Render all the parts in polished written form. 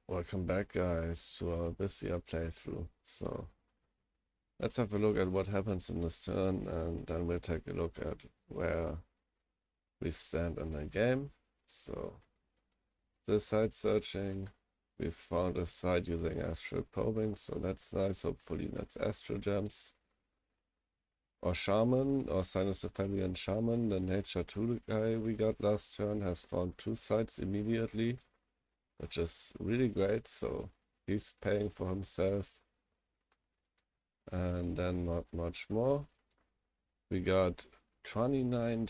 Welcome back, guys, to our Abysia playthrough. So let's have a look at what happens in this turn, and then we'll take a look at where we stand in the game. So this site searching, we found a site using astral probing, so that's nice. Hopefully that's astral gems or shaman or Cynocephalian shaman. The nature 2 guy we got last turn has found 2 sites immediately, which is really great. So he's paying for himself. And then not much more. We got 29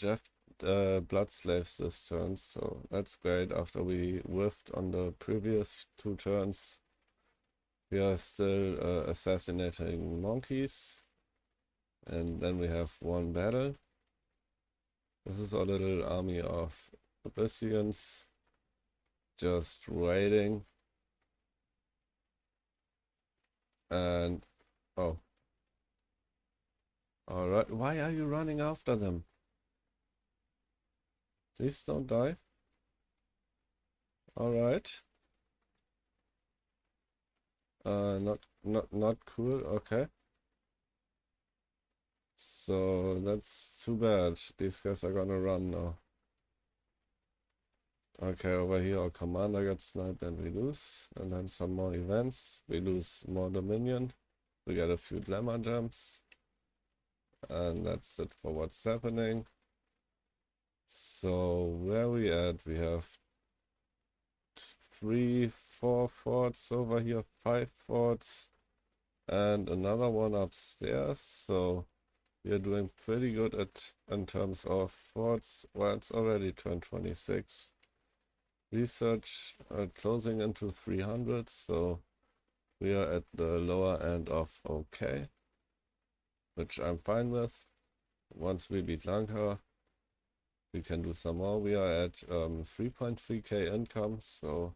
blood slaves this turn, so that's great. After we whiffed on the previous 2 turns, we are still assassinating monkeys. And then we have 1 battle. This is our little army of Abyssians just raiding. And oh, alright, why are you running after them? Please don't die. Alright. Not cool, okay. So that's too bad. These guys are gonna run now. Okay, over here our commander got sniped and we lose. And then some more events. We lose more Dominion. We get a few glamour gems. And that's it for what's happening. So where we at? We have 3, 4 forts over here, 5 forts, and another one upstairs. So we are doing pretty good in terms of forts. Well, it's already turn 26. Research closing into 300, so we are at the lower end of okay, which I'm fine with. Once we beat Lanka, we can do some more. We are at 3.3k income, so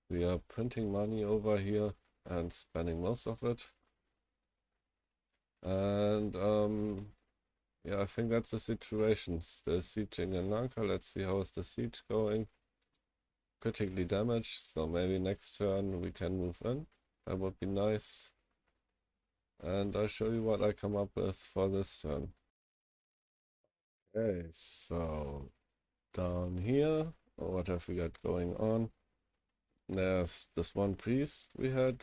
we are printing money over here and spending most of it. And yeah, I think that's the situation. Still sieging in Lanka. Let's see how is the siege going. Critically damaged, so maybe next turn we can move in. That would be nice. And I'll show you what I come up with for this turn. Okay, so down here, what have we got going on? There's this one priest we had,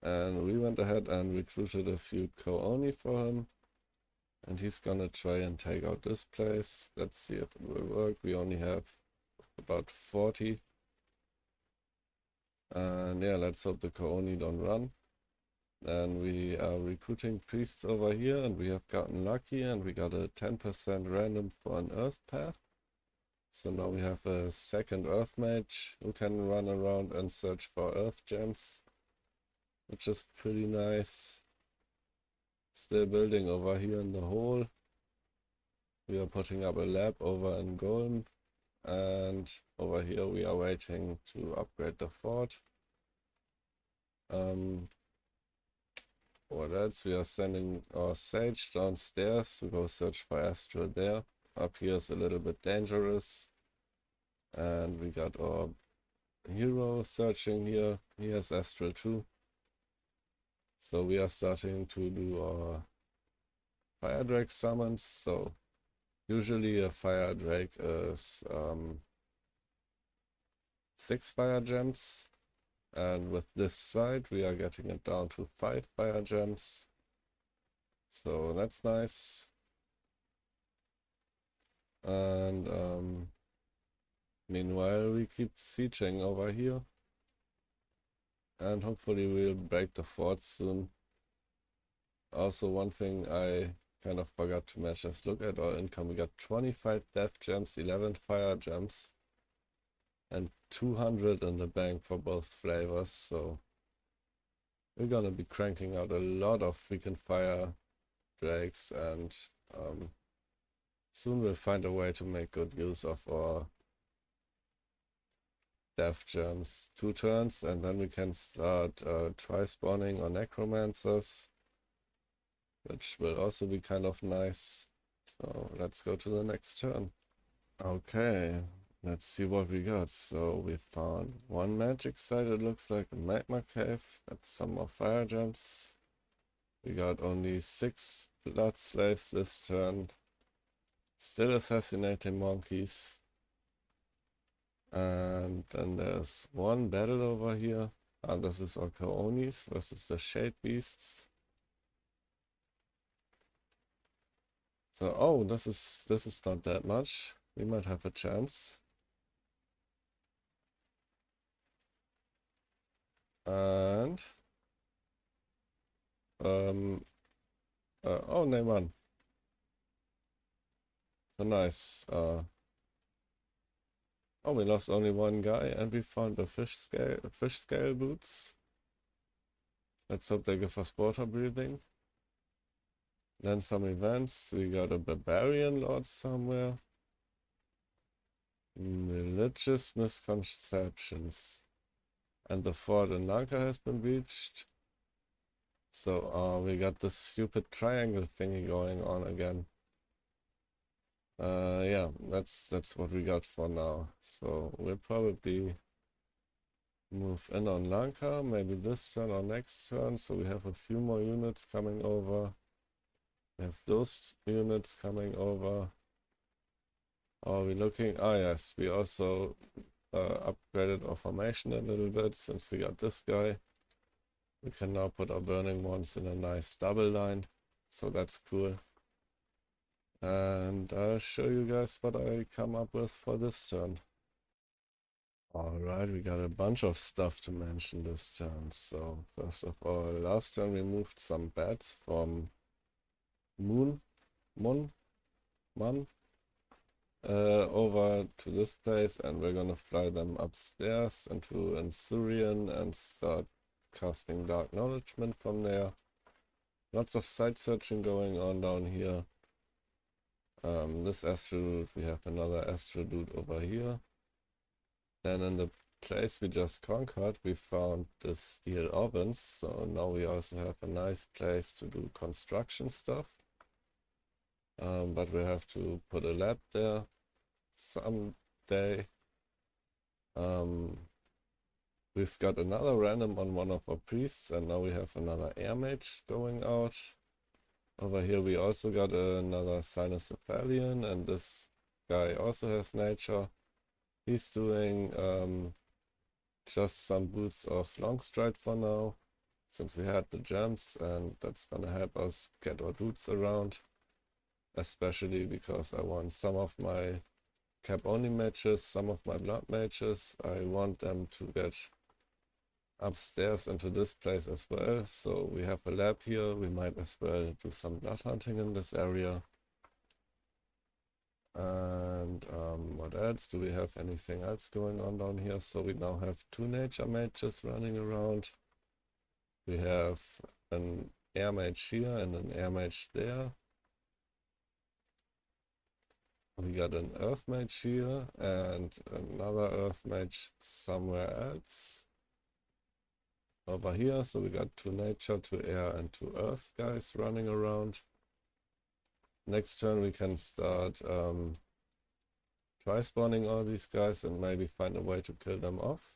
and we went ahead and recruited a few co-oni for him. And he's gonna try and take out this place. Let's see if it will work. We only have about 40. And yeah, let's hope the co-oni don't run. And we are recruiting priests over here, and we have gotten lucky, and we got a 10% random for an earth path. So now we have a second earth mage who can run around and search for earth gems, which is pretty nice. Still building over here in the hole. We are putting up a lab over in Golem, and over here we are waiting to upgrade the fort. What else? We are sending our sage downstairs to go search for Astral there. Up here is a little bit dangerous. And we got our hero searching here. He has Astral too. So we are starting to do our fire drake summons. So usually a fire drake is 6 fire gems. And with this side, we are getting it down to 5 fire gems. So that's nice. And meanwhile, we keep sieging over here. And hopefully we'll break the fort soon. Also, one thing I kind of forgot to mention is look at our income. We got 25 death gems, 11 fire gems, and 200 in the bank for both flavors. So we're gonna be cranking out a lot of freaking fire drakes, and soon we'll find a way to make good use of our death gems. 2 turns, and then we can start try spawning on necromancers, which will also be kind of nice. So let's go to the next turn. Okay, Let's see what we got. So we found one magic site. It looks like a magma cave. That's some more fire gems. We got only 6 blood slaves this turn. Still assassinating monkeys. And then there's one battle over here. And this is Orcaonis versus the Shade Beasts. So, oh, this is not that much. We might have a chance. And oh, they won. So nice. Oh, we lost only one guy, and we found the fish scale boots. Let's hope they give us water breathing. Then some events. We got a barbarian lord somewhere. Religious misconceptions. And the fort in Lanka has been reached. So we got this stupid triangle thingy going on again. Yeah, that's what we got for now. So we'll probably move in on Lanka, maybe this turn or next turn. So we have a few more units coming over. We have those units coming over. Are we looking? Ah, yes, we also upgraded our formation a little bit since we got this guy. We can now put our burning ones in a nice double line, so that's cool. And I'll show you guys what I come up with for this turn. Alright, we got a bunch of stuff to mention this turn. So first of all, last turn we moved some bats from Mun over to this place, and we're gonna fly them upstairs into Ansurian and start casting Dark Acknowledgement from there. Lots of site searching going on down here. This asteroid, we have another asteroid over here. Then in the place we just conquered, we found the steel ovens, so now we also have a nice place to do construction stuff. But we have to put a lab there someday. We've got another random on one of our priests, and now we have another air mage going out. Over here we also got another Cynocephalian, and this guy also has nature. He's doing just some boots of Longstride for now, since we had the gems, and that's gonna help us get our boots around. Especially because I want some of my cap only mages, some of my blood mages. I want them to get upstairs into this place as well. So we have a lab here. We might as well do some blood hunting in this area. And what else? Do we have anything else going on down here? So we now have 2 nature mages running around. We have an air mage here and an air mage there. We got an earth mage here and another earth mage somewhere else over here. So we got 2 nature, 2 air, and 2 earth guys running around. Next turn we can start try spawning all these guys and maybe find a way to kill them off.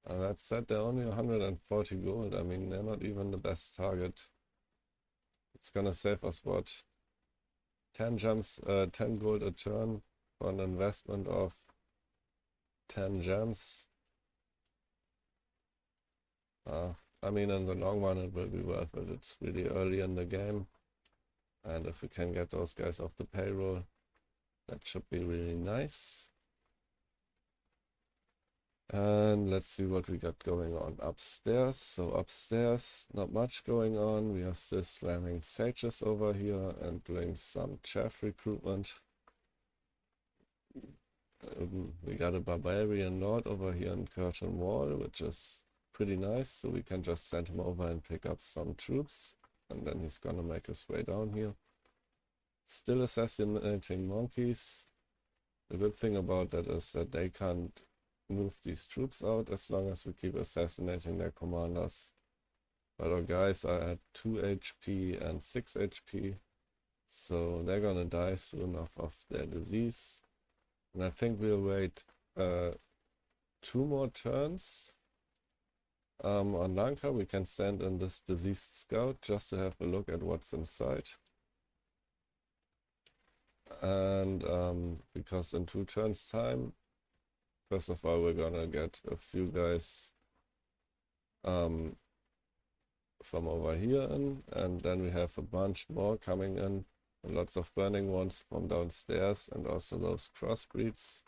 That said, they're only 140 gold. I mean, they're not even the best target. It's gonna save us what? 10 gems, 10 gold a turn for an investment of 10 gems. I mean, in the long run it will be worth it. It's really early in the game, and if we can get those guys off the payroll, that should be really nice. And let's see what we got going on upstairs. So upstairs, not much going on. We are still slamming sages over here and doing some chaff recruitment. We got a barbarian lord over here in Curtain Wall, which is pretty nice. So we can just send him over and pick up some troops, and then he's gonna make his way down here. Still assassinating monkeys. The good thing about that is that they can't move these troops out as long as we keep assassinating their commanders. But our guys are at 2 HP and 6 HP, so they're gonna die soon of their disease. And I think we'll wait 2 more turns. On Lanka, we can send in this diseased scout just to have a look at what's inside. And because in 2 turns time, first of all, we're gonna get a few guys from over here in, and then we have a bunch more coming in, and lots of burning ones from downstairs, and also those crossbreeds.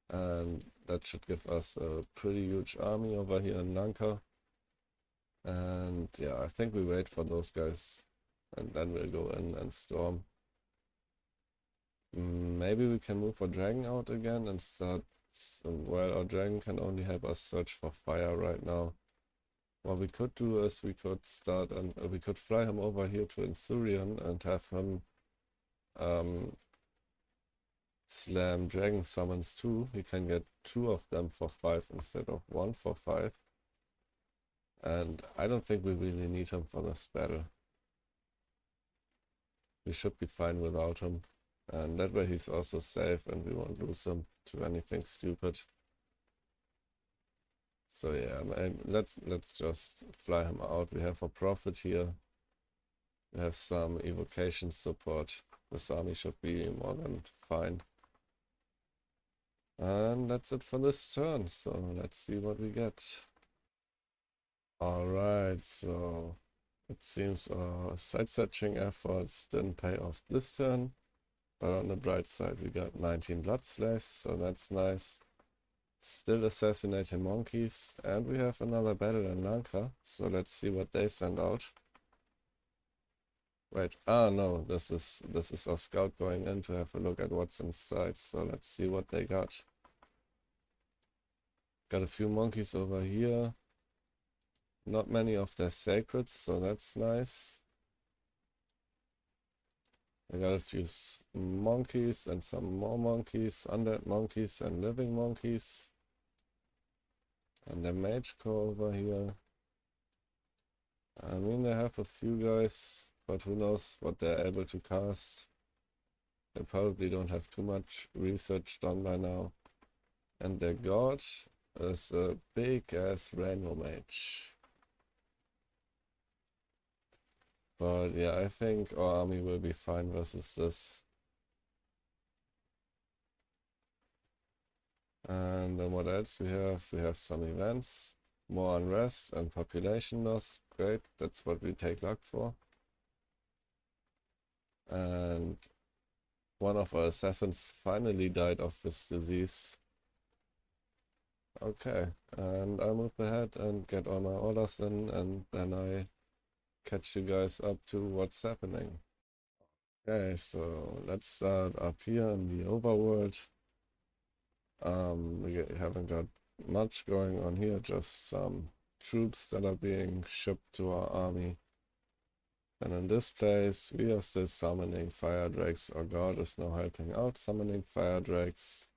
And that should give us a pretty huge army over here in Lanka. And yeah, I think we wait for those guys, and then we'll go in and storm. Maybe we can move our dragon out again and start. Well, our dragon can only help us search for fire right now. What we could do is we could start and we could fly him over here to Insurian and have him slam dragon summons too. He can get 2 of them for 5 instead of 1 for 5. And I don't think we really need him for this battle. We should be fine without him. And that way he's also safe and we won't lose him to anything stupid. So yeah, let's just fly him out. We have a prophet here. We have some evocation support. This army should be more than fine. And that's it for this turn. So let's see what we get. Alright, so it seems our site searching efforts didn't pay off this turn. But on the bright side, we got 19 blood slaves, so that's nice. Still assassinating monkeys, and we have another battle in Lanka, so let's see what they send out. Wait, no, this is our scout going in to have a look at what's inside, so let's see what they got. Got a few monkeys over here. Not many of their sacreds, so that's nice. I got a few monkeys and some more monkeys, undead monkeys and living monkeys. And the mage core over here. I mean, they have a few guys, but who knows what they're able to cast. They probably don't have too much research done by now. And their god is a big ass rainbow mage. But yeah, I think our army will be fine versus this. And then what else we have? We have some events, more unrest and population loss. Great, that's what we take luck for. And one of our assassins finally died of this disease. Okay, and I'll move ahead and get all my orders in, and then I catch you guys up to what's happening. Okay, so let's start up here in the overworld. We haven't got much going on here, just some troops that are being shipped to our army. And in this place, we are still summoning fire drakes. Our god is now helping out summoning fire drakes.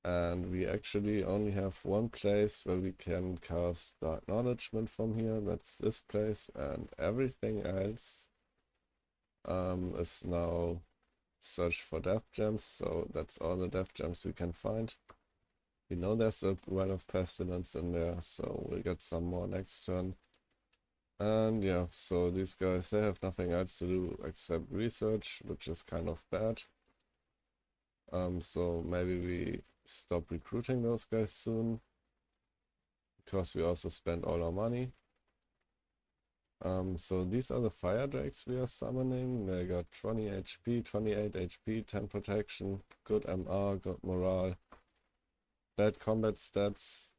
And we actually only have one place where we can cast the acknowledgement from here. That's this place, and everything else is now search for death gems. So that's all the death gems we can find. We know there's a well of pestilence in there, so we'll get some more next turn. And yeah, so these guys, they have nothing else to do except research, which is kind of bad. So maybe we stop recruiting those guys soon, because we also spent all our money. So these are the fire drakes we are summoning. They got 20 HP, 28 HP, 10 protection, good MR, good morale, bad combat stats,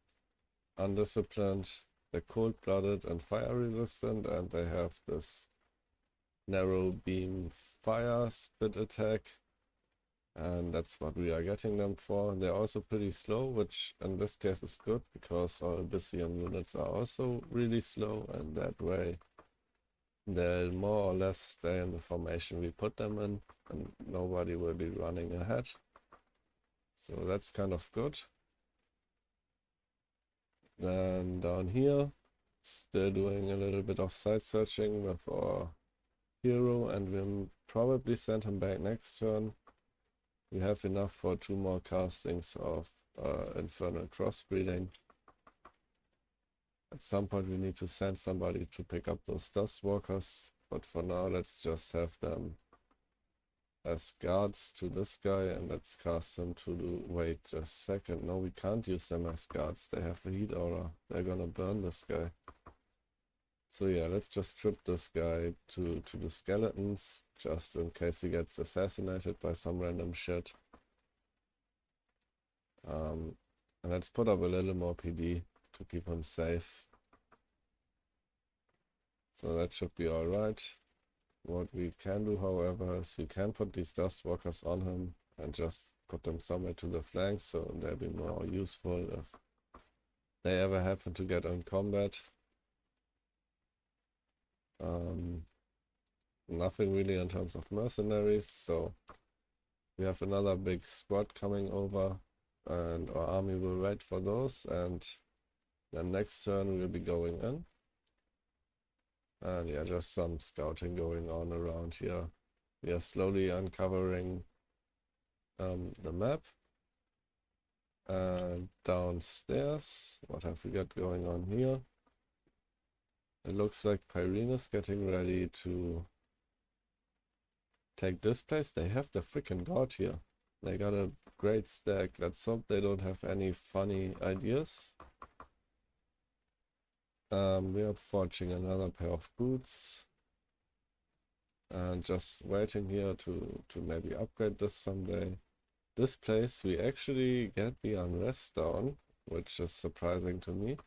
undisciplined. They're cold-blooded and fire resistant, and they have this narrow beam fire spit attack. And that's what we are getting them for. They're also pretty slow, which in this case is good, because our Abyssian units are also really slow, and that way they'll more or less stay in the formation we put them in, and nobody will be running ahead. So that's kind of good. Then down here, still doing a little bit of site searching with our hero, and we'll probably send him back next turn. We have enough for 2 more castings of infernal crossbreeding. At some point we need to send somebody to pick up those dustwalkers, but for now let's just have them as guards to this guy, and let's cast them to do, wait a second, no, we can't use them as guards, they have a heat aura, they're gonna burn this guy. So yeah, let's just strip this guy to the skeletons, just in case he gets assassinated by some random shit. And let's put up a little more PD to keep him safe. So that should be alright. What we can do, however, is we can put these dustwalkers on him and just put them somewhere to the flanks, so they'll be more useful if they ever happen to get in combat. Nothing really in terms of mercenaries, so we have another big squad coming over, and our army will wait for those, and then next turn we'll be going in. And yeah, just some scouting going on around here. We are slowly uncovering the map. And downstairs, what have we got going on here? It looks like Pyrene is getting ready to take this place. They have the freaking god here. They got a great stack. Let's hope they don't have any funny ideas. We are forging another pair of boots. And just waiting here to maybe upgrade this someday. This place we actually get the unrest down, which is surprising to me.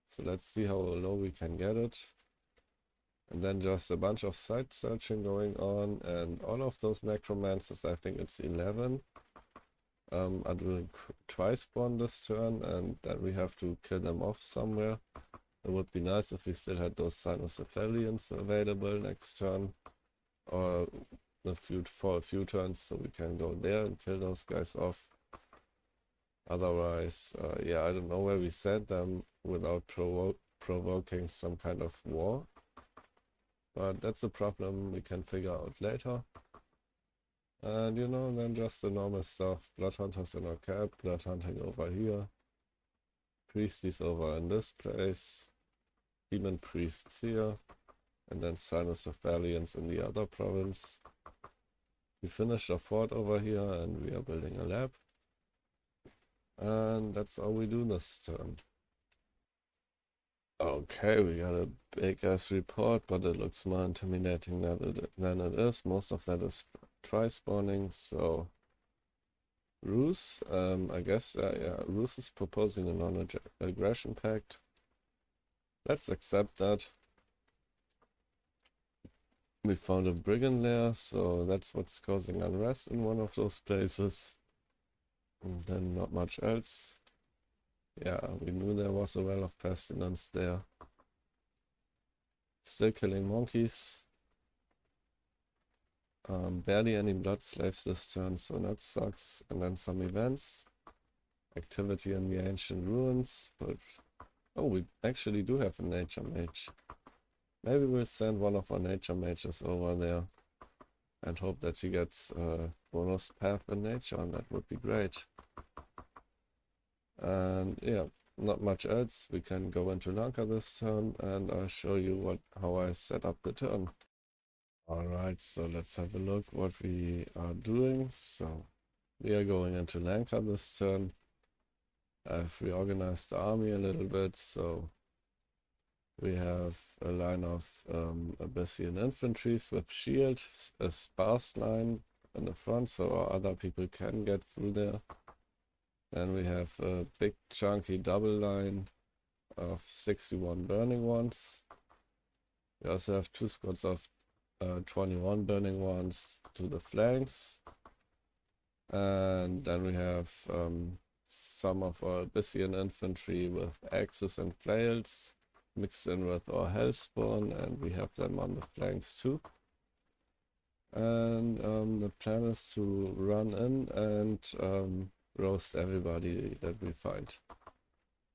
So let's see how low we can get it. And then just a bunch of site searching going on, and all of those necromancers, I think it's 11, are doing tri-spawn this turn, and then we have to kill them off somewhere. It would be nice if we still had those Cynocephalians available next turn, or for a few turns, so we can go there and kill those guys off. Otherwise, yeah, I don't know where we send them without provoking some kind of war. But that's a problem we can figure out later. And you know, then just the normal stuff. Bloodhunters in our camp, blood hunting over here. Priesties over in this place. Demon priests here. And then Cynocephalians in the other province. We finished our fort over here and we are building a lab. And that's all we do this turn. Okay, we got a big ass report, but it looks more intimidating than it is. Most of that is tri-spawning, so Roos, I guess, yeah, Roos is proposing a non-aggression pact. Let's accept that. We found a brigand lair, so that's what's causing unrest in one of those places. And then not much else. Yeah, we knew there was a well of pestilence there. Still killing monkeys. Barely any blood slaves this turn, so that sucks. And then some events. Activity in the ancient ruins, but oh, we actually do have a nature mage. Maybe we'll send one of our nature mages over there and hope that he gets a bonus path in nature, and that would be great. And yeah, not much else. We can go into Lanka this turn, and I'll show you how I set up the turn. Alright, so let's have a look what we are doing. So we are going into Lanka this turn. I've reorganized the army a little bit, so we have a line of Abyssian infantries with shield, a sparse line in the front, so our other people can get through there. Then we have a big chunky double line of 61 burning ones. We also have 2 squads of 21 burning ones to the flanks. And then we have some of our Abyssian infantry with axes and flails mixed in with our hellspawn, and we have them on the flanks too. And the plan is to run in and roast everybody that we find.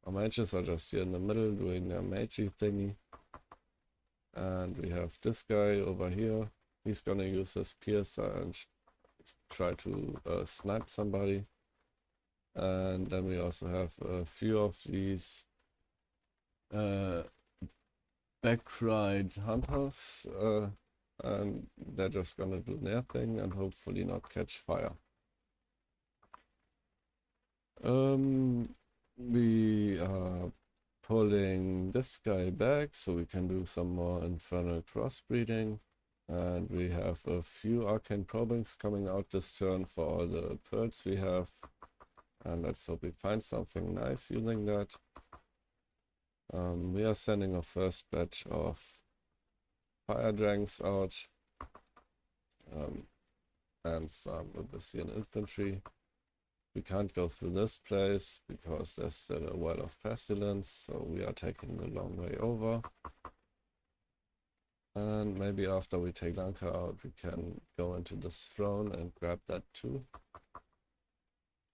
Our mages are just here in the middle doing their magey thingy. And we have this guy over here. He's gonna use his piercer and try to snipe somebody. And then we also have a few of these back-ride hunters, and they're just gonna do their thing and hopefully not catch fire. We are pulling this guy back so we can do some more infernal crossbreeding, and we have a few arcane probings coming out this turn for all the pearls we have, and let's hope we find something nice using that. We are sending a first batch of fire dragons out, and some Abyssian infantry. We can't go through this place because there's still a well of pestilence, so we are taking the long way over. And maybe after we take Lanka out, we can go into this throne and grab that too.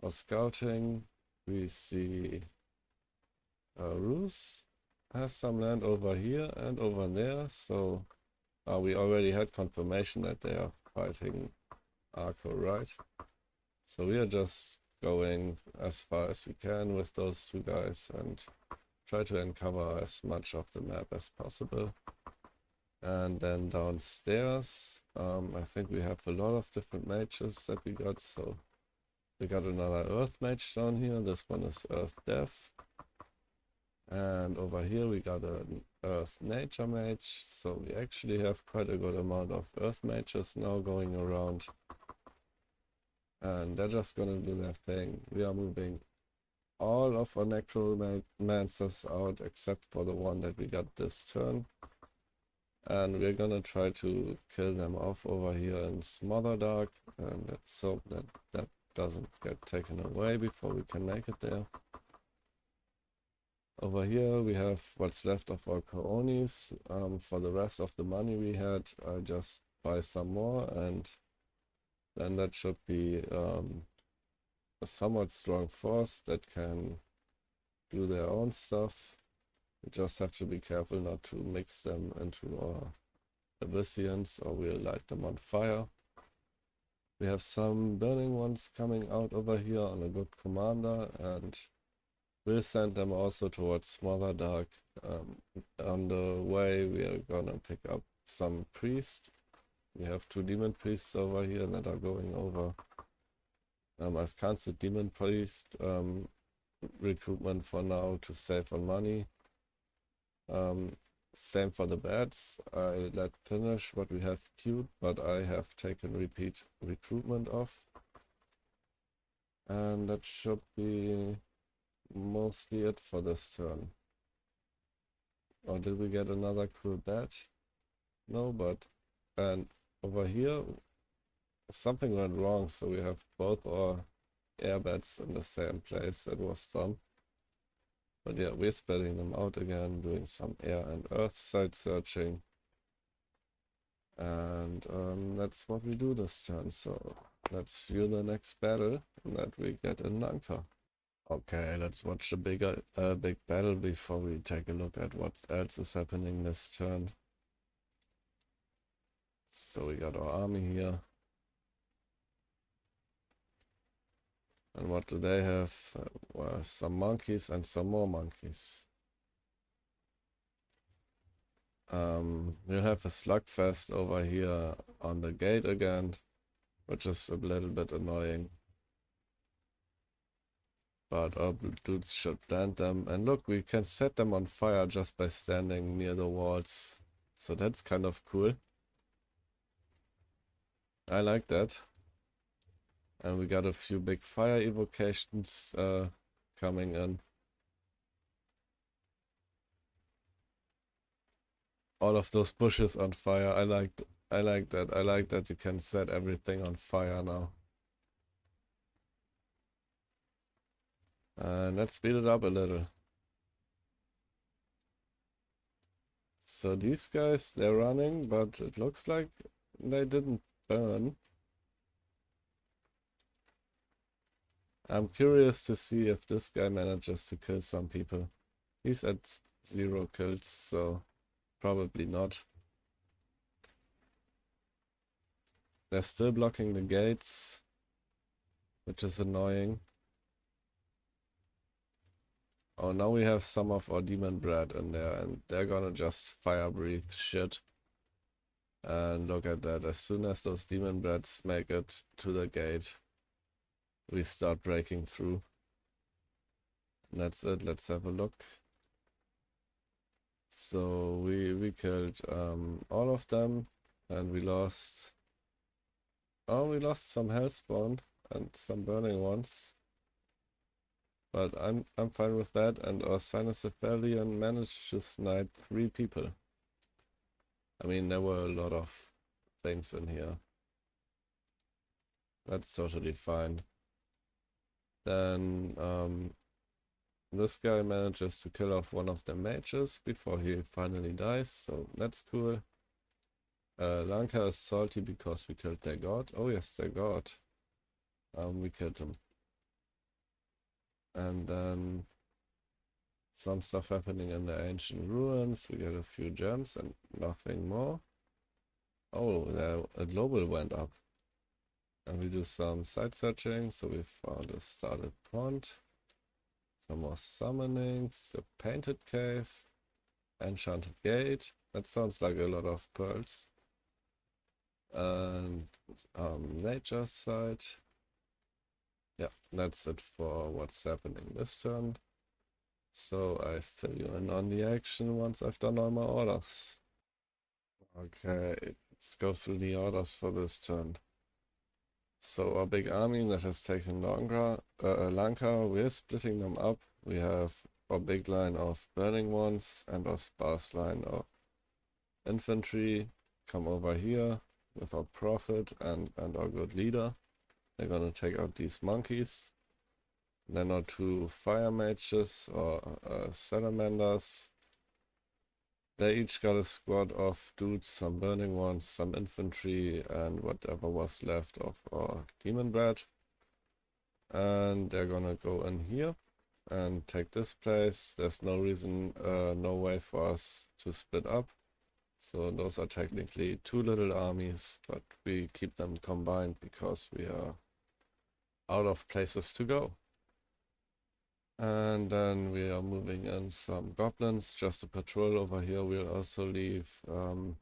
For scouting, we see Rus has some land over here and over there, so we already had confirmation that they are fighting Arco, right? So we are just going as far as we can with those two guys and try to uncover as much of the map as possible. And then downstairs, I think we have a lot of different mages that we got. So we got another Earth Mage down here. This one is Earth Death. And over here we got an Earth Nature Mage. So we actually have quite a good amount of Earth Mages now going around. And they're just gonna do their thing. We are moving all of our necromancers out except for the one that we got this turn. And we're gonna try to kill them off over here in Smotherdark, and let's hope that that doesn't get taken away before we can make it there. Over here we have what's left of our Kaonis. For the rest of the money we had, I just buy some more, and then that should be a somewhat strong force that can do their own stuff. We just have to be careful not to mix them into our Abyssians or we'll light them on fire. We have some burning ones coming out over here on a good commander, and we'll send them also towards Smotherdark. On the way we are gonna pick up some priests. We have 2 demon priests over here that are going over. I've cancelled demon priest recruitment for now to save on money. Same for the bats. I let finish what we have queued, but I have taken repeat recruitment off. And that should be mostly it for this turn. Or did we get another cool bat? No, but and over here something went wrong, so we have both our air bats in the same place. That was dumb. But yeah, we're spreading them out again, doing some air and earth side searching. And that's what we do this turn. So let's view the next battle that we get in Lanka. Okay, let's watch a big battle before we take a look at what else is happening this turn. So we got our army here. And what do they have? Well, some monkeys and some more monkeys. We'll have a slugfest over here on the gate again, which is a little bit annoying. But our dudes should plant them. And look, we can set them on fire just by standing near the walls. So that's kind of cool. I like that. And we got a few big fire evocations coming in. All of those bushes on fire. I like that. I like that you can set everything on fire now. And let's speed it up a little. So these guys, they're running, but it looks like they didn't burn. I'm curious to see if this guy manages to kill some people. He's at 0 kills, so probably not. They're still blocking the gates, which is annoying. Oh, now we have some of our demon bread in there, and they're gonna just fire breathe shit. And look at that, as soon as those demon breads make it to the gate, we start breaking through. And that's it, let's have a look. So we killed all of them, and we lost some hellspawn and some burning ones. But I'm fine with that, and our Cynocephalian managed to snipe 3 people. I mean, there were a lot of things in here. That's totally fine. Then this guy manages to kill off one of the mages before he finally dies, so that's cool. Lanka is salty because we killed their god. Oh yes, their god. We killed him. And then some stuff happening in the ancient ruins. We get a few gems and nothing more. Oh, a global went up. And we do some site searching. So we found a started pond. Some more summonings. A painted cave. Enchanted gate. That sounds like a lot of pearls. And nature site. Yeah, that's it for what's happening this turn. So I fill you in on the action once I've done all my orders. Okay, let's go through the orders for this turn. So our big army that has taken Lanka, we're splitting them up. We have our big line of burning ones and our sparse line of infantry come over here with our prophet and our good leader. They're gonna take out these monkeys. Then our 2 fire mages or salamanders. They each got a squad of dudes, some burning ones, some infantry, and whatever was left of our demon bread. And they're gonna go in here and take this place. There's no reason, no way for us to split up. So those are technically 2 little armies, but we keep them combined because we are out of places to go. And then we are moving in some goblins just to patrol over here. We'll also leave a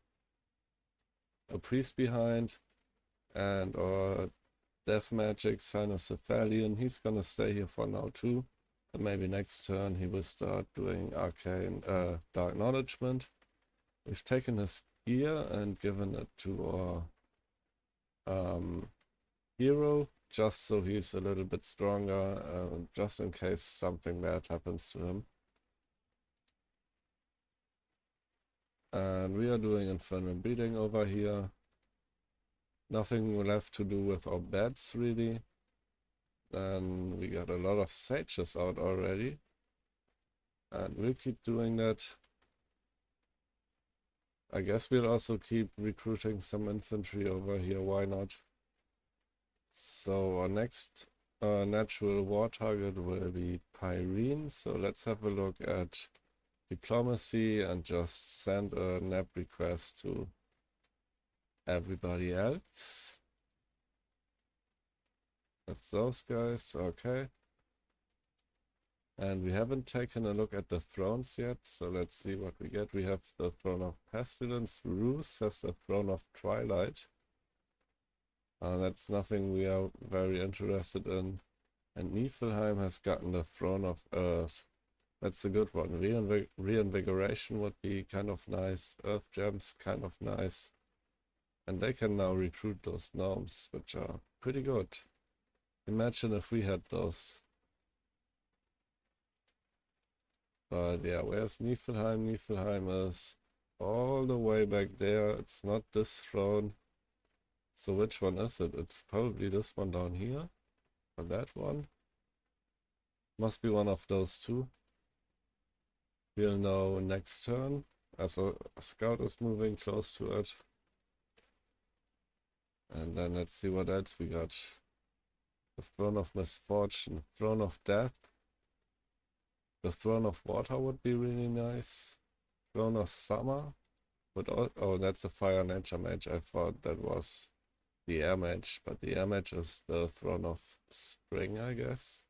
priest behind, and our death magic Cynocephalian, he's gonna stay here for now too. And maybe next turn he will start doing arcane dark acknowledgement. We've taken his gear and given it to our hero, just so he's a little bit stronger, just in case something bad happens to him. And we are doing infernal breeding over here. Nothing left to do with our beds really. Then we got a lot of sages out already, and we'll keep doing that. I guess we'll also keep recruiting some infantry over here, why not? So our next natural war target will be Pyrene. So let's have a look at diplomacy and just send a NAP request to everybody else. That's those guys, okay. And we haven't taken a look at the thrones yet, so let's see what we get. We have the Throne of Pestilence. Ruse has the Throne of Twilight. That's nothing we are very interested in. And Niflheim has gotten the Throne of Earth. That's a good one. Reinvigoration would be kind of nice. Earth gems, kind of nice. And they can now recruit those gnomes, which are pretty good. Imagine if we had those. But yeah, where's Niflheim? Niflheim is all the way back there. It's not this throne. So which one is it? It's probably this one down here. Or that one. Must be one of those two. We'll know next turn, as a scout is moving close to it. And then let's see what else we got. The Throne of Misfortune, Throne of Death. The Throne of Water would be really nice. Throne of Summer. But oh, that's a Fire Nature Mage. I thought that was the air mage, but the air mage is the throne of spring, I guess.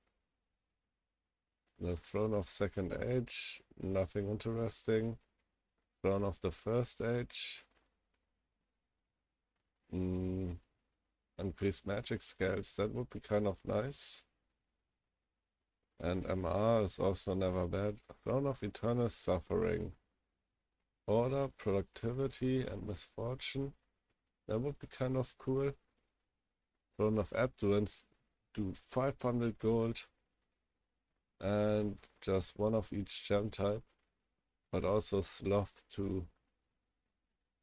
The throne of second age, nothing interesting. Throne of the first age. Increased magic scales, that would be kind of nice. And MR is also never bad. Throne of eternal suffering. Order, productivity, and misfortune. That would be kind of cool. Throne of Abduance, do 500 gold. And just one of each gem type. But also Sloth too.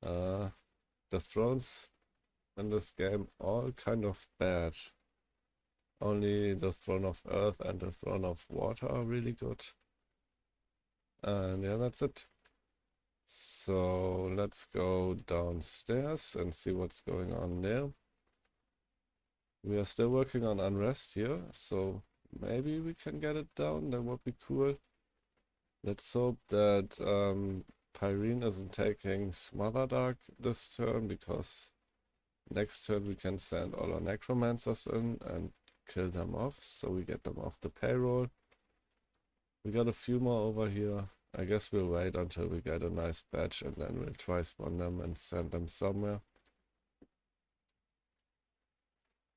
The thrones in this game all kind of bad. Only the Throne of Earth and the Throne of Water are really good. And yeah, that's it. So let's go downstairs and see what's going on there. We are still working on Unrest here, so maybe we can get it down. That would be cool. Let's hope that Pyrene isn't taking Smother Dark this turn, because next turn we can send all our Necromancers in and kill them off, so we get them off the payroll. We got a few more over here. I guess we'll wait until we get a nice batch and then we'll try spawn them and send them somewhere.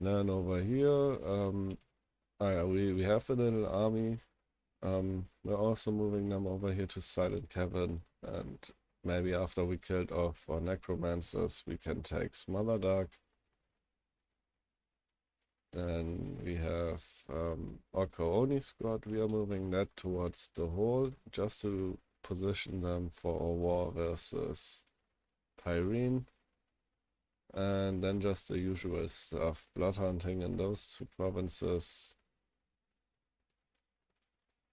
Then over here, we have a little army. We're also moving them over here to Silent Cavern, and maybe after we killed off our Necromancers, we can take Smother Dark. Then we have our Kooni squad. We are moving that towards the hole, just to position them for a war versus Pyrene. And then just the usual stuff, blood hunting in those two provinces.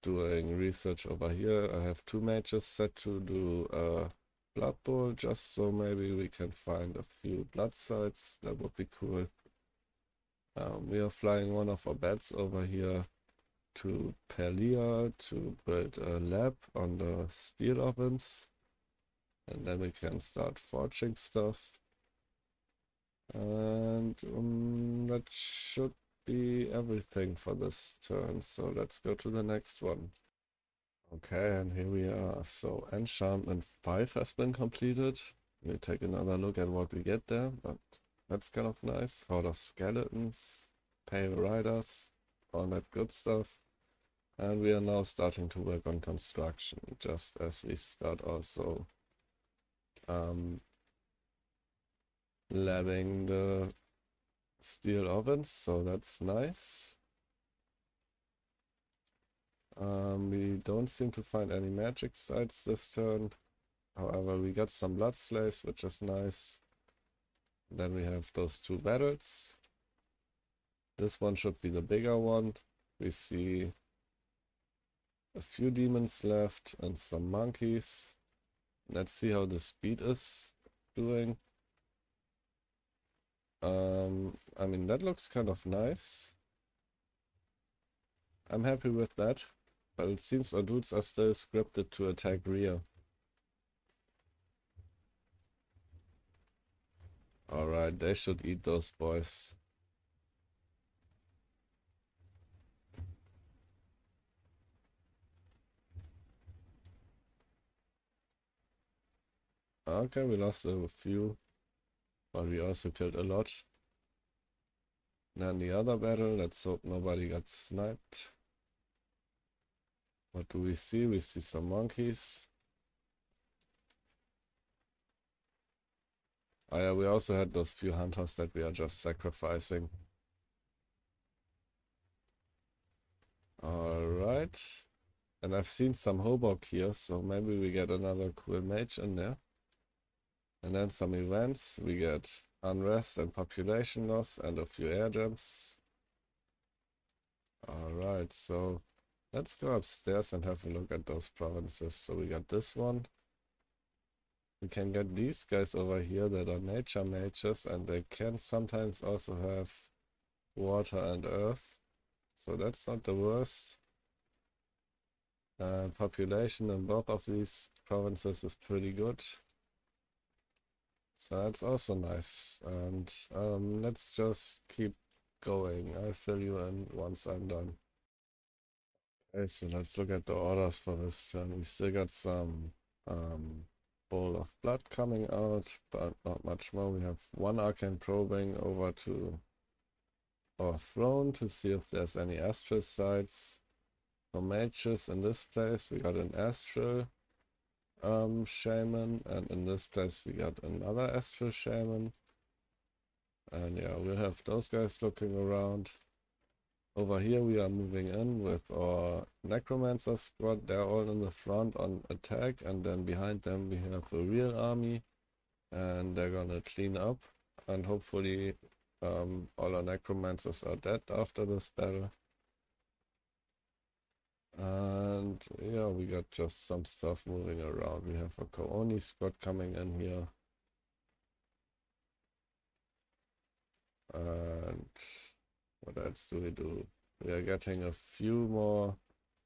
Doing research over here. I have 2 mages set to do a Blood Bowl, just so maybe we can find a few blood sites. That would be cool. We are flying one of our bats over here to Perlia to build a lab on the steel ovens. And then we can start forging stuff. And that should be everything for this turn. So let's go to the next one. Okay, and here we are. So enchantment 5 has been completed. We'll take another look at what we get there, but that's kind of nice. Horde of Skeletons, Pale Riders, all that good stuff. And we are now starting to work on construction, just as we start also labbing the steel ovens, so that's nice. We don't seem to find any magic sites this turn. However, we got some blood slaves, which is nice. Then we have those 2 battles. This one should be the bigger one. We see a few demons left and some monkeys. Let's see how the speed is doing. I mean, that looks kind of nice. I'm happy with that, but it seems our dudes are still scripted to attack rear. Alright, they should eat those boys. Okay, we lost a few, but we also killed a lot. Then the other battle, let's hope nobody got sniped. What do we see? We see some monkeys. Oh yeah, we also had those few hunters that we are just sacrificing. Alright. And I've seen some Hobok here, so maybe we get another cool mage in there. And then some events. We get unrest and population loss and a few air gems. Alright, so let's go upstairs and have a look at those provinces. So we got this one. We can get these guys over here that are nature mages, and they can sometimes also have water and earth. So that's not the worst. Population in both of these provinces is pretty good. So that's also nice. And let's just keep going. I'll fill you in once I'm done. Okay, so let's look at the orders for this turn. We still got some bowl of blood coming out, but not much more. We have one arcane probing over to our throne to see if there's any astral sites. For mages in this place, we got an astral shaman, and in this place we got another astral shaman. And yeah, we'll have those guys looking around. Over here we are moving in with our necromancer squad. They're all in the front on attack, and then behind them we have a real army, and they're gonna clean up, and hopefully all our necromancers are dead after this battle. And yeah, we got just some stuff moving around. We have a Kooni squad coming in here. And what else do we do? We are getting a few more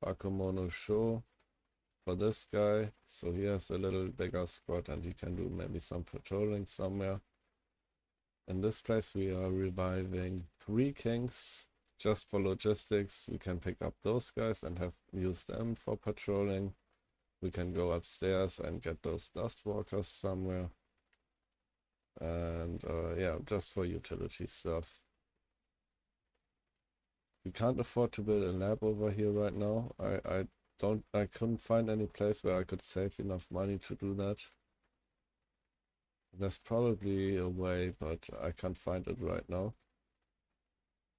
Bakemono Sho for this guy. So he has a little bigger squad and he can do maybe some patrolling somewhere. In this place we are reviving 3 kings. Just for logistics, we can pick up those guys and have used them for patrolling. We can go upstairs and get those dustwalkers somewhere. And yeah, just for utility stuff. We can't afford to build a lab over here right now. I couldn't find any place where I could save enough money to do that. There's probably a way, but I can't find it right now.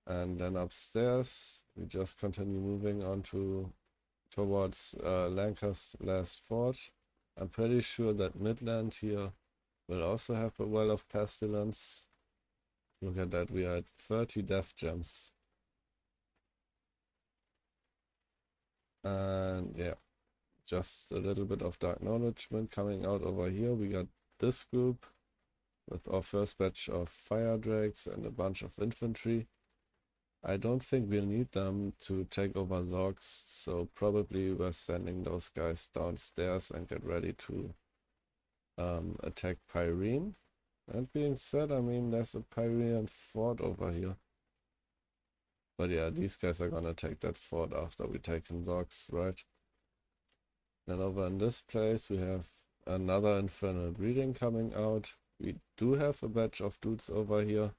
And then upstairs, we just continue moving on towards Lancaster's last fort. I'm pretty sure that Midland here will also have a well of pestilence. Look at that, we are at 30 death gems. And yeah, just a little bit of dark acknowledgement coming out over here. We got this group with our first batch of fire drakes and a bunch of infantry. I don't think we'll need them to take over Zorks, so probably we're sending those guys downstairs and get ready to attack Pyrene. That being said, I mean, there's a Pyrenean fort over here. But yeah, these guys are gonna take that fort after we take in Zorks, right? Then over in this place we have another infernal breeding coming out. We do have a batch of dudes over here.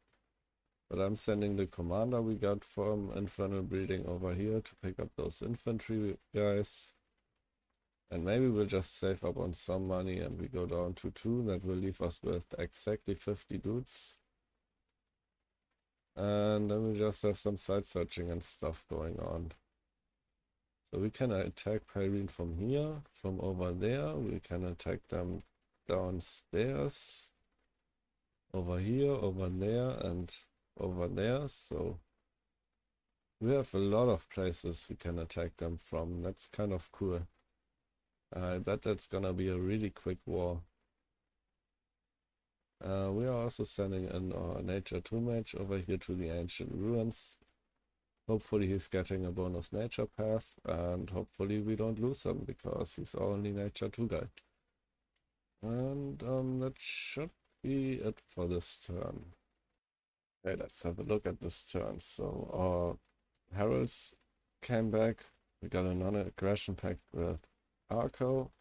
But I'm sending the commander we got from Infernal Breeding over here to pick up those infantry guys. And maybe we'll just save up on some money and we go down to 2. That will leave us with exactly 50 dudes. And then we just have some side searching and stuff going on. So we can attack Pyrene from here, from over there. We can attack them downstairs, over here, over there, and over there. So we have a lot of places we can attack them from. That's kind of cool. I bet that's gonna be a really quick war. We are also sending in our Nature 2 mage over here to the ancient ruins. Hopefully he's getting a bonus nature path, and hopefully we don't lose him because he's our only Nature 2 guy. And that should be it for this turn. Okay, let's have a look at this turn. So our heralds came back. We got a non-aggression pact with Arco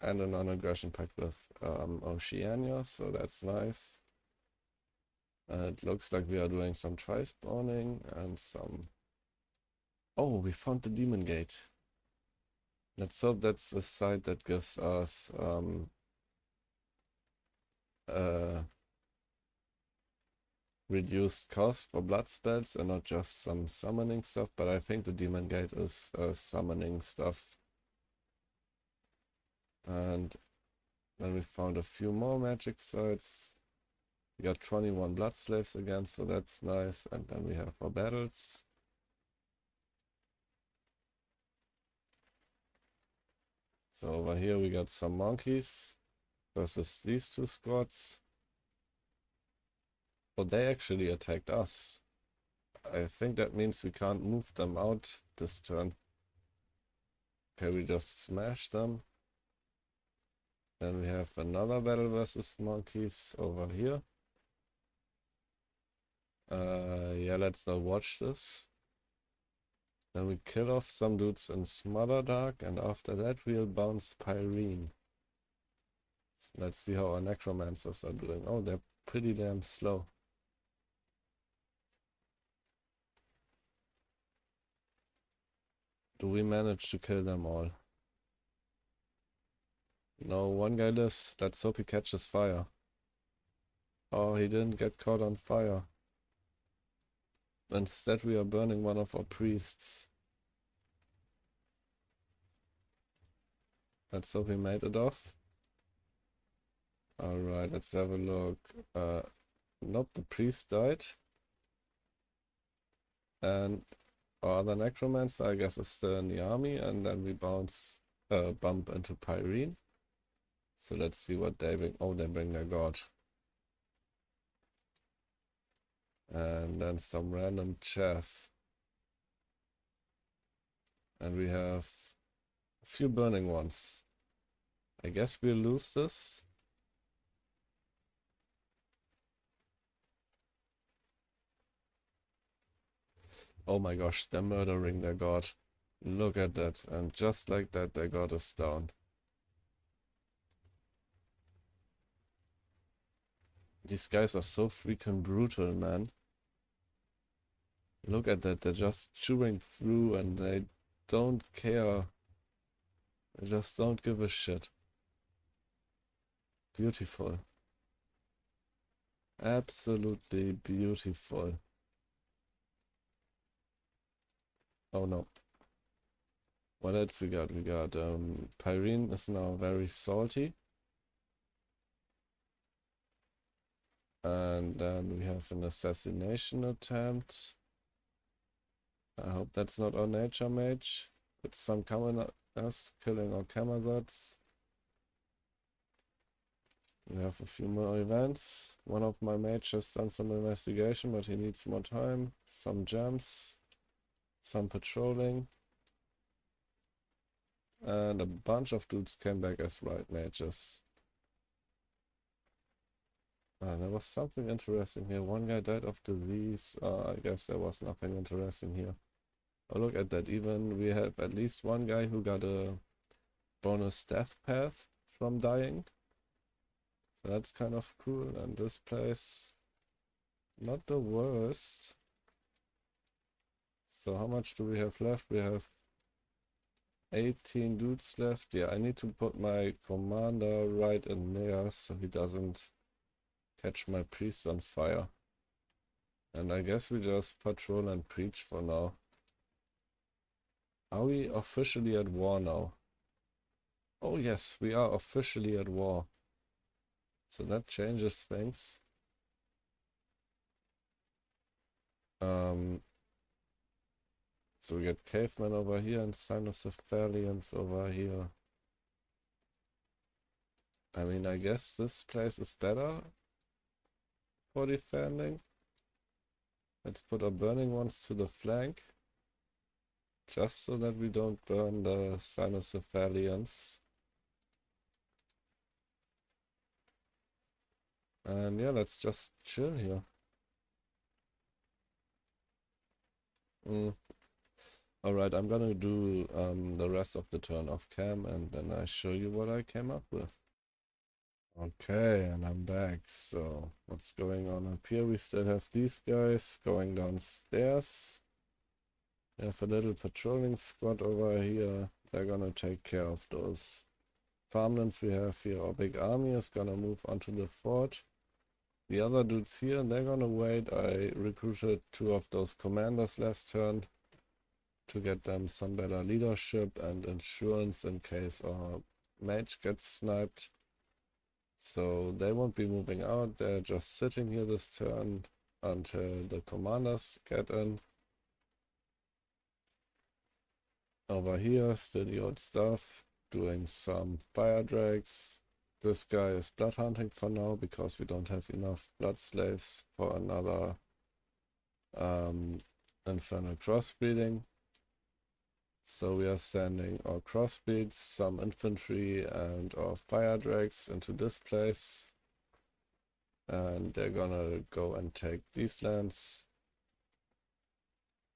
and a non-aggression pact with Oceania, so that's nice. And it looks like we are doing some tri-spawning and some... Oh, we found the demon gate. Let's hope that's a site that gives us reduced cost for blood spells and not just some summoning stuff, but I think the demon gate is summoning stuff. And then we found a few more magic sites. We got 21 blood slaves again, so that's nice. And then we have our battles. So over here we got some monkeys versus these 2 squads. Oh, they actually attacked us. I think that means we can't move them out this turn. Okay, we just smashed them. Then we have another battle versus monkeys over here. Yeah, let's not watch this. Then we kill off some dudes in Smother Dark, and after that we'll bounce Pyrene. Let's see how our necromancers are doing. Oh, they're pretty damn slow. Do we manage to kill them all? No, one guy lives. Let's hope he catches fire. Oh, he didn't get caught on fire. Instead, we are burning one of our priests. Let's hope he made it off. Alright, let's have a look. Nope, the priest died. And our other necromancer, I guess, is still in the army. And then we bump into Pyrene. So let's see what they bring. Oh, they bring their god. And then some random chaff. And we have a few burning ones. I guess we'll lose this. Oh my gosh, they're murdering their god. Look at that. And just like that, their god is down. These guys are so freaking brutal, man. Look at that, they're just chewing through and they don't care. They just don't give a shit. Beautiful. Absolutely beautiful. Oh no. What else we got? We got Pyrene is now very salty. And then we have an assassination attempt. I hope that's not our nature mage. It's some coming us killing our Camazotz. We have a few more events. One of my mages has done some investigation, but he needs more time. Some gems. Some patrolling. And a bunch of dudes came back as right mages. There was something interesting here. One guy died of disease. I guess there was nothing interesting here. Oh, look at that. Even we have at least one guy who got a bonus death path from dying. So that's kind of cool. And this place, not the worst. So how much do we have left? We have 18 dudes left. Yeah, I need to put my commander right in there so he doesn't catch my priest on fire. And I guess we just patrol and preach for now. Are we officially at war now? Oh yes, we are officially at war. So that changes things. So we get cavemen over here and cynocephalians over here. I mean, I guess this place is better for defending. Let's put our burning ones to the flank. Just so that we don't burn the cynocephalians. And yeah, let's just chill here. Alright, I'm gonna do the rest of the turn off cam and then I show you what I came up with. Okay, and I'm back. So, what's going on up here? We still have these guys going downstairs. We have a little patrolling squad over here. They're gonna take care of those farmlands we have here. Our big army is gonna move onto the fort. The other dudes here, they're gonna wait. I recruited 2 of those commanders last turn to get them some better leadership and insurance in case our mage gets sniped. So they won't be moving out, they're just sitting here this turn until the commanders get in. Over here, still the old stuff, doing some fire drakes. This guy is blood hunting for now because we don't have enough blood slaves for another infernal crossbreeding. So we are sending our crossbeats, some infantry and our fire drakes into this place. And they're gonna go and take these lands.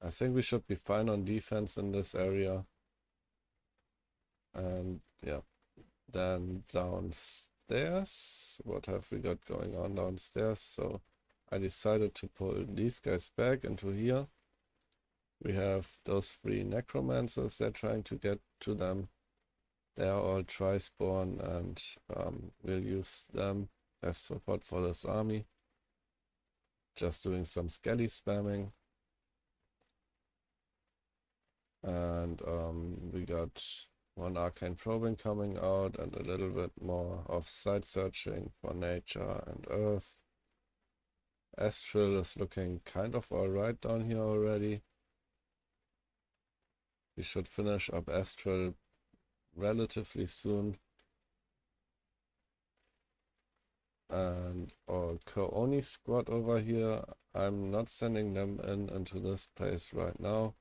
I think we should be fine on defense in this area. And yeah, then downstairs, what have we got going on downstairs? So I decided to pull these guys back into here. We have those 3 necromancers, they're trying to get to them. They are all tri-spawn, and we'll use them as support for this army. Just doing some skelly spamming. And we got 1 arcane probing coming out and a little bit more of site searching for nature and earth. Astral is looking kind of alright down here already. We should finish up Astral relatively soon. And our Kooni squad over here, I'm not sending them into this place right now.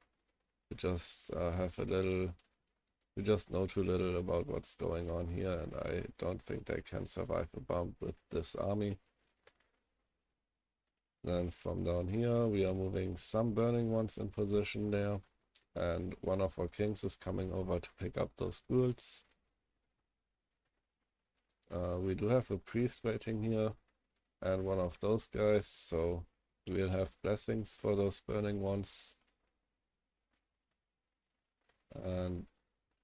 We just we just know too little about what's going on here, and I don't think they can survive a bump with this army. Then from down here, we are moving some burning ones in position there, and one of our kings is coming over to pick up those ghouls. We do have a priest waiting here, and one of those guys, so we'll have blessings for those burning ones. And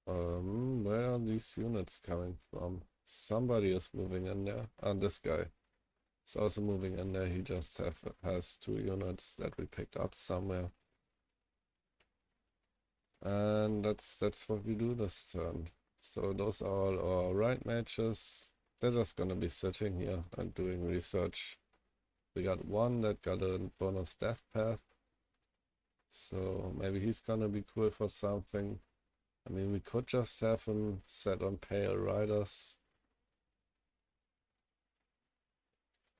where are these units coming from? Somebody is moving in there, and this guy is also moving in there. He just has 2 units that we picked up somewhere. And that's what we do this turn. So those are all our right mages. They're just gonna be sitting here and doing research. We got one that got a bonus death path, so maybe he's gonna be cool for something. I mean, we could just have him set on pale riders.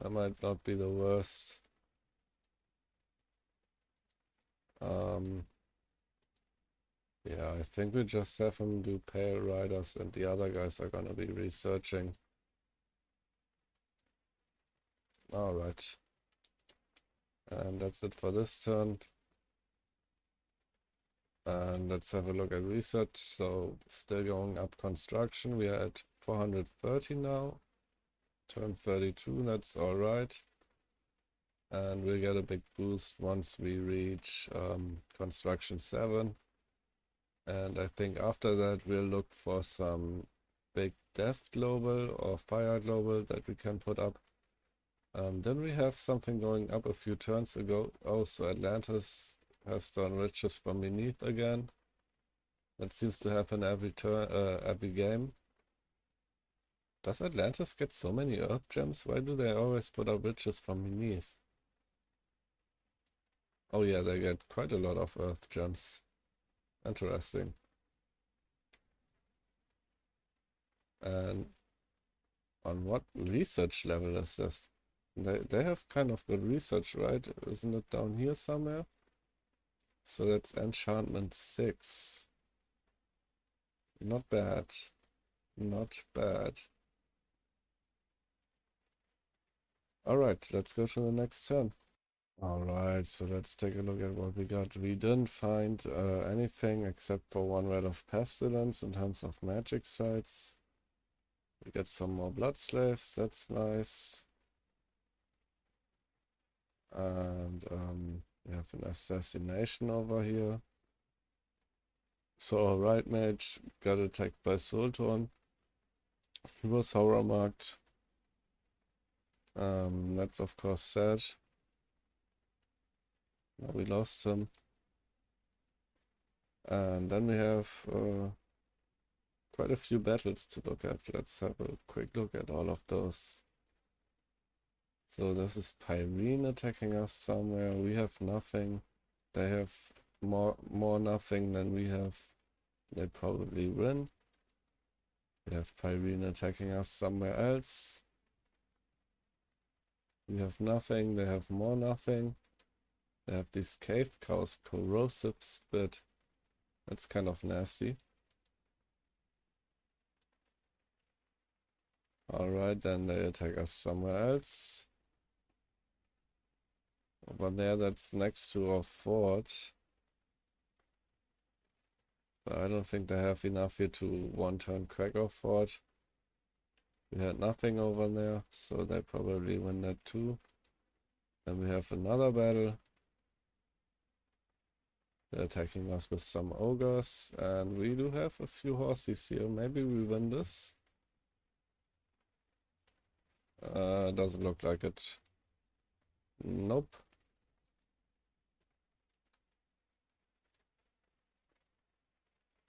That might not be the worst. Yeah, I think we just have him do pale riders, and the other guys are gonna be researching. Alright. And that's it for this turn. And let's have a look at research. So still going up construction. We are at 430 now. Turn 32, that's alright. And we'll get a big boost once we reach construction 7. And I think after that we'll look for some big death global or fire global that we can put up. Then we have something going up a few turns ago. Oh, so Atlantis has done riches from beneath again. That seems to happen every turn, every game. Does Atlantis get so many earth gems? Why do they always put up riches from beneath? Oh yeah, they get quite a lot of earth gems. Interesting. And on what research level is this? They have kind of good research, right? Isn't it down here somewhere? So that's enchantment 6. Not bad. Not bad. Alright, let's go to the next turn. Alright, so let's take a look at what we got. We didn't find anything except for 1 red of pestilence in terms of magic sites. We get some more blood slaves, that's nice. And we have an assassination over here. So our right mage got attacked by Sultan. He was horror marked. That's of course sad. Now we lost him. And then we have quite a few battles to look at. Let's have a quick look at all of those. So this is Pyrene attacking us somewhere. We have nothing. They have more nothing than we have. They probably win. We have Pyrene attacking us somewhere else. We have nothing. They have more nothing. They have these cave cows, corrosive spit. That's kind of nasty. Alright, then they attack us somewhere else. Over there, that's next to our fort. But I don't think they have enough here to one-turn crack our fort. We had nothing over there, so they probably win that too. Then we have another battle. They're attacking us with some ogres, and we do have a few horses here. Maybe we win this. Doesn't look like it. Nope.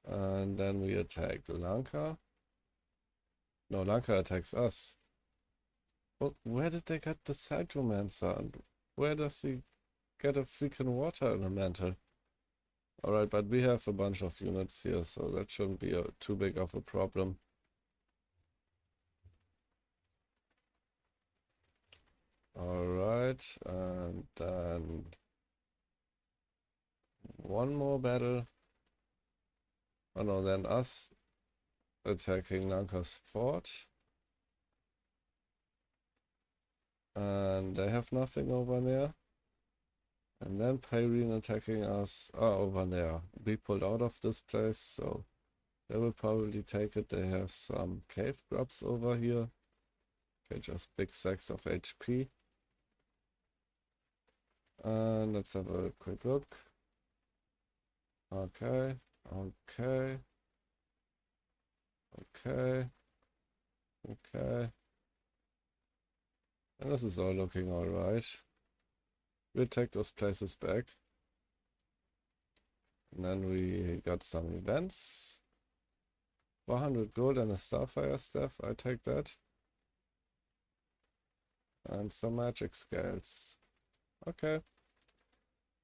And then we attack Lanka. No, Lanka attacks us. Well, where did they get the Cyclomancer? And where does he get a freaking water elemental? Alright, but we have a bunch of units here, so that shouldn't be too big of a problem. Alright, and then one more battle. Oh no, then us attacking Lanka's fort. And they have nothing over there. And then Pyrene attacking us over there. We pulled out of this place, so they will probably take it. They have some cave grubs over here. Okay, just big sacks of HP. And let's have a quick look. Okay, okay. Okay. Okay. And this is all looking alright. We'll take those places back. And then we got some events. 400 gold and a Starfire staff. I take that. And some magic scales. Okay.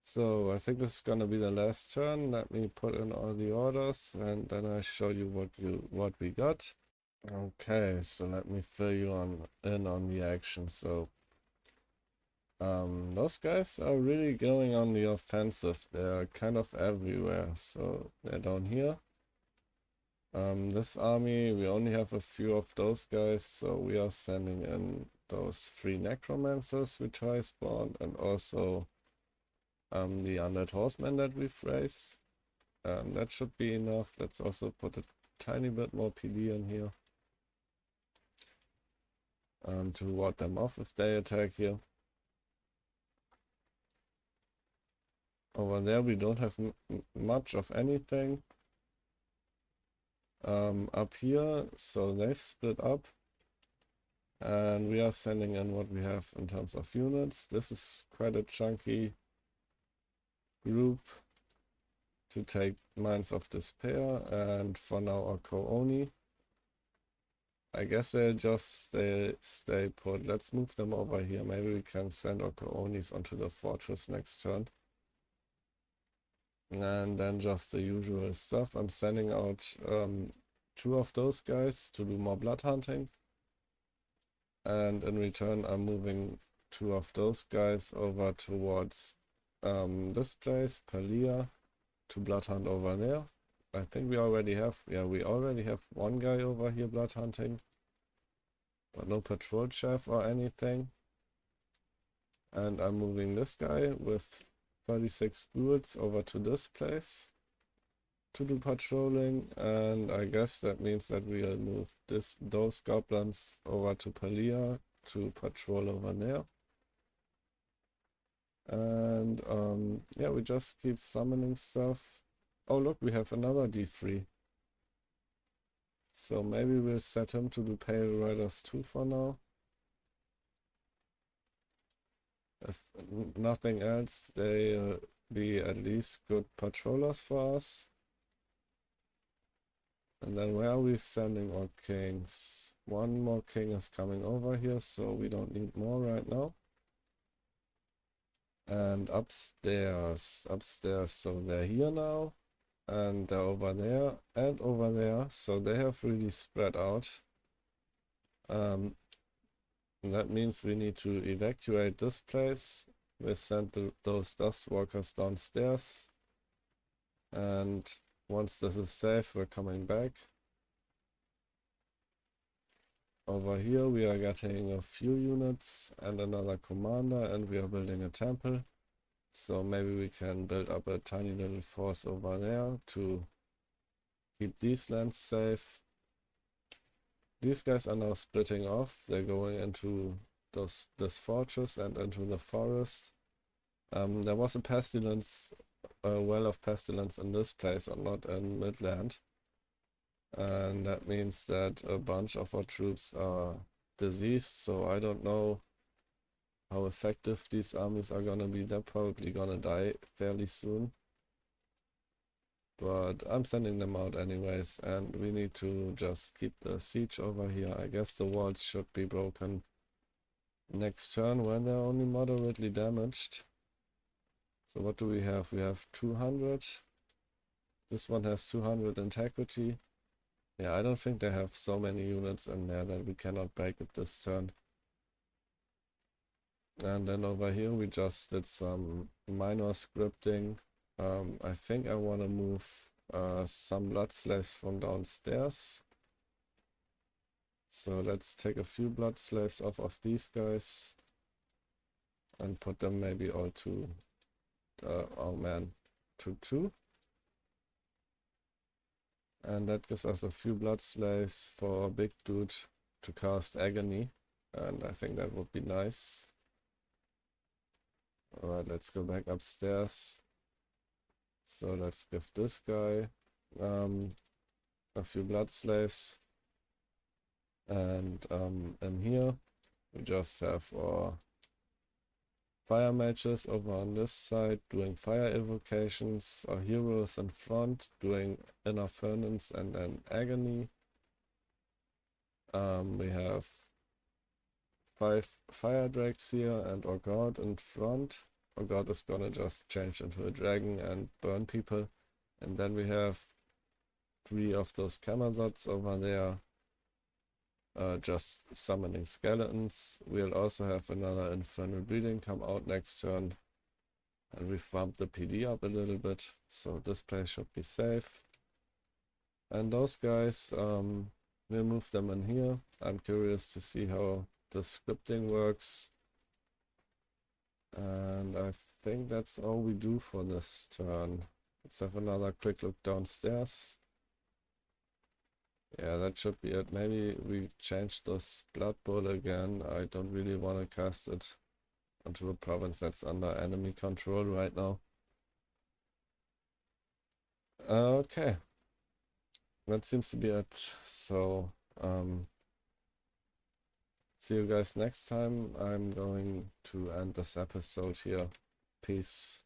So I think this is gonna be the last turn. Let me put in all the orders and then I show you what we got. Okay, so let me fill you in on the action. So those guys are really going on the offensive. They're kind of everywhere. So they're down here. This army, we only have a few of those guys, so we are sending in those 3 necromancers which I spawned, and also the undead horsemen that we've raised. That should be enough. Let's also put a tiny bit more PD in here to ward them off if they attack here. Over there we don't have much of anything. Up here, so they've split up. And we are sending in what we have in terms of units. This is quite a chunky group to take Mines of Despair, and for now our Kooni. I guess they'll just stay put. Let's move them over here. Maybe we can send our Koonis onto the fortress next turn. And then just the usual stuff. I'm sending out 2 of those guys to do more blood hunting. And in return I'm moving 2 of those guys over towards this place, Palia, to blood hunt over there. I think we already have, yeah, we already have 1 guy over here blood hunting. But no patrol chef or anything. And I'm moving this guy with 36 bullets over to this place to do patrolling, and I guess that means that we'll move those goblins over to Palia to patrol over there. And yeah, we just keep summoning stuff. Oh look, we have another D3. So maybe we'll set him to do Pale Riders 2 for now. If nothing else, they'll be at least good patrollers for us. And then where are we sending our kings? 1 more king is coming over here, so we don't need more right now. And upstairs, so they're here now. And they're over there and over there, so they have really spread out. That means we need to evacuate this place. We send those dust walkers downstairs. And Once this is safe, we're coming back. Over here we are getting a few units and another commander, and we are building a temple. So maybe we can build up a tiny little force over there to keep these lands safe. These guys are now splitting off. They're going into this fortress and into the forest. There was a pestilence, a well of pestilence in this place and not in Midland. And that means that a bunch of our troops are diseased, so I don't know how effective these armies are gonna be. They're probably gonna die fairly soon. But I'm sending them out anyways, and we need to just keep the siege over here. I guess the walls should be broken next turn when they're only moderately damaged. So what do we have? We have 200. This one has 200 integrity. Yeah, I don't think they have so many units in there that we cannot break it this turn. And then over here we just did some minor scripting. I think I want to move some blood slaves from downstairs. So let's take a few blood slaves off of these guys and put them maybe all to, oh man, to 2. And that gives us a few blood slaves for a big dude to cast agony. And I think that would be nice. Alright, let's go back upstairs. So let's give this guy a few blood slaves. And in here we just have our fire mages over on this side doing fire evocations, our heroes in front doing inner furnace and then agony. We have 5 fire drakes here and our god in front. Our god is gonna just change into a dragon and burn people. And then we have 3 of those Camazots over there, just summoning skeletons. We'll also have another infernal breeding come out next turn. And we've bumped the PD up a little bit, so this place should be safe. And those guys, we'll move them in here. I'm curious to see how the scripting works. And I think that's all we do for this turn. Let's have another quick look downstairs. Yeah, that should be it. Maybe we change this Blood Bowl again. I don't really want to cast it onto a province that's under enemy control right now. Okay. That seems to be it. So, see you guys next time. I'm going to end this episode here. Peace.